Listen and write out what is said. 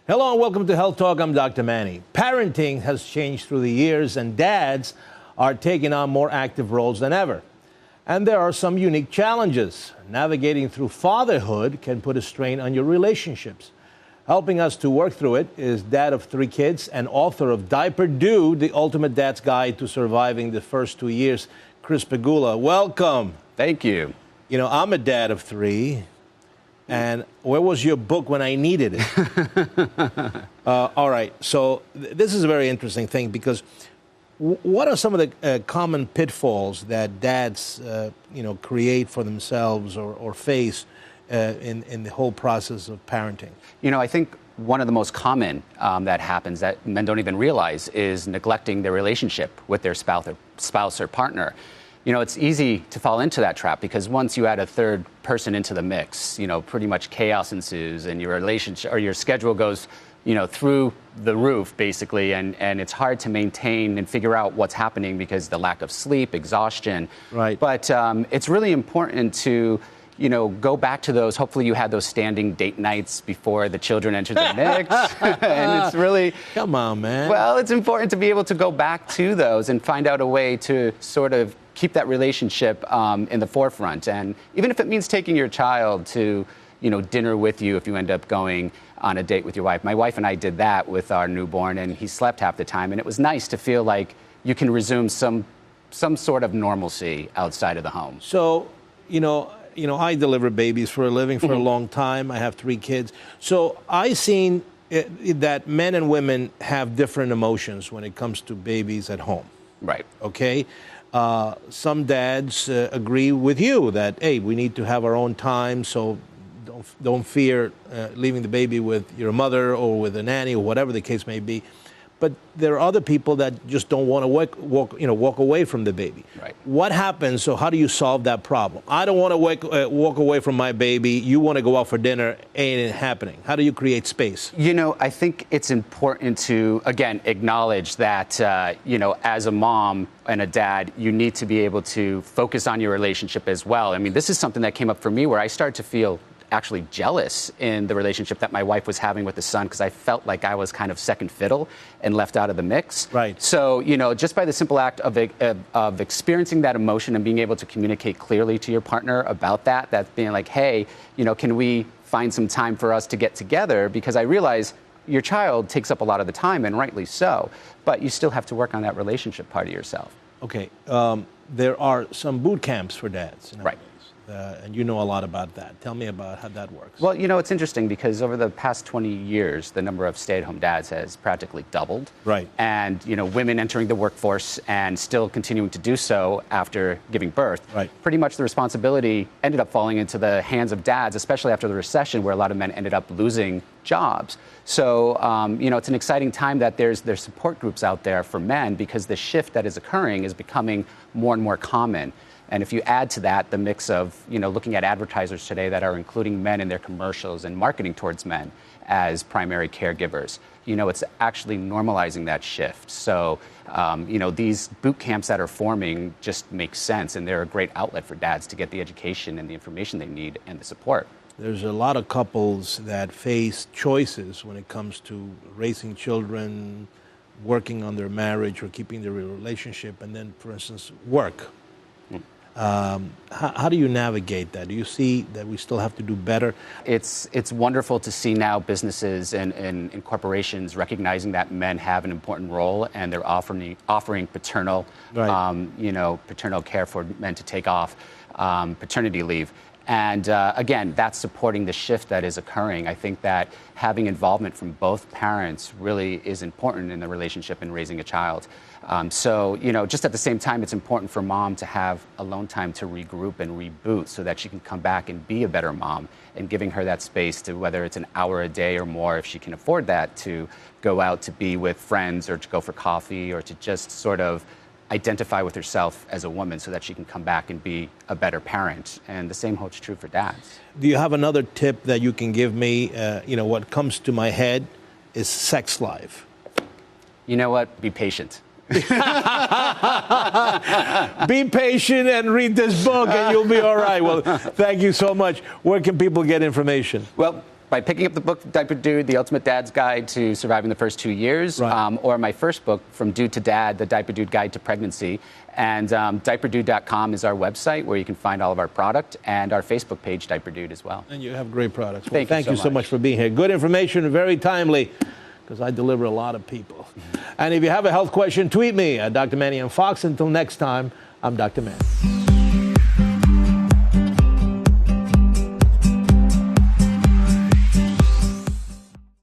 Hello and welcome to Health Talk. I'm Dr. Manny. Parenting has changed through the years and dads are taking on more active roles than ever. And there are some unique challenges. Navigating through fatherhood can put a strain on your relationships. Helping us to work through it is dad of 3 kids and author of Diaper Dude, the ultimate dad's guide to surviving the first 2 years, Chris Pegula. Welcome. Thank you. You know, I'm a dad of 3. And where was your book when I needed it? All right. So this is a very interesting thing because what are some of the common pitfalls that dads, create for themselves or face in the whole process of parenting? You know, I think one of the most common that happens that men don't even realize is neglecting their relationship with their spouse or partner. You know, it's easy to fall into that trap because once you add a third person into the mix, pretty much chaos ensues and your relationship or your schedule goes, through the roof basically. And it's hard to maintain and figure out what's happening because the lack of sleep, exhaustion. Right. But it's really important to, go back to those. Hopefully you had those standing date nights before the children entered the mix. And it's really... Come on, man. Well, it's important to be able to go back to those and find out a way to sort of keep that relationship in the forefront. And even if it means taking your child to, dinner with you if you end up going on a date with your wife. My wife and I did that with our newborn, and he slept half the time. And it was nice to feel like you can resume some sort of normalcy outside of the home. So, I deliver babies for a living for a long time. I have 3 kids. So I've seen that men and women have different emotions when it comes to babies at home. Right. Okay? Some dads agree with you that, hey, we need to have our own time, so don't fear leaving the baby with your mother or with a nanny or whatever the case may be. But there are other people that just don't want to walk away from the baby. Right. What happens? So how do you solve that problem? I don't want to walk away from my baby. You want to go out for dinner. Ain't it happening? How do you create space? I think it's important to, again, acknowledge that, as a mom and a dad, you need to be able to focus on your relationship as well. I mean, this is something that came up for me where I started to feel actually jealous in the relationship that my wife was having with the son because I felt like I was kind of second fiddle and left out of the mix. Right. So, just by the simple act of experiencing that emotion and being able to communicate clearly to your partner about that's being like, hey, can we find some time for us to get together? Because I realize your child takes up a lot of the time, and rightly so, but you still have to work on that relationship part of yourself. Okay. There are some boot camps for dads. Right. And you know a lot about that. Tell me about how that works. Well, it's interesting because over the past 20 years, the number of stay-at-home dads has practically doubled. Right. And, women entering the workforce and still continuing to do so after giving birth. Right. Pretty much the responsibility ended up falling into the hands of dads, especially after the recession where a lot of men ended up losing jobs. So, it's an exciting time that there's support groups out there for men because the shift that is occurring is becoming more and more common. And if you add to that the mix of, looking at advertisers today that are including men in their commercials and marketing towards men as primary caregivers, it's actually normalizing that shift. So, these boot camps that are forming just make sense, and they're a great outlet for dads to get the education and the information they need and the support. There's a lot of couples that face choices when it comes to raising children, working on their marriage or keeping their relationship, and then, for instance, work. How do you navigate that? Do you see that we still have to do better? It's wonderful to see now businesses and corporations recognizing that men have an important role, and they're offering paternal, right. Paternal care for men to take off paternity leave. And again, that's supporting the shift that is occurring. I think that having involvement from both parents really is important in the relationship and raising a child. So, just at the same time, it's important for mom to have alone time to regroup and reboot so that she can come back and be a better mom, and giving her that space to, whether it's an hour a day or more, if she can afford that, to go out to be with friends or to go for coffee or to just sort of identify with herself as a woman so that she can come back and be a better parent. And the same holds true for dads. Do you have another tip that you can give me? What comes to my head is sex life. You know what? Be patient. Be patient and read this book and you'll be all right. Well, thank you so much. Where can people get information? Well, by picking up the book, Diaper Dude, The Ultimate Dad's Guide to Surviving the First 2 Years, Right. or my first book, From Dude to Dad, The Diaper Dude Guide to Pregnancy. And diaperdude.com is our website where you can find all of our product, and our Facebook page, Diaper Dude, as well. And you have great products. Well, Thank you so much for being here. Good information, very timely, because I deliver a lot of people. And if you have a health question, tweet me at Dr. Manny on Fox. Until next time, I'm Dr. Manny.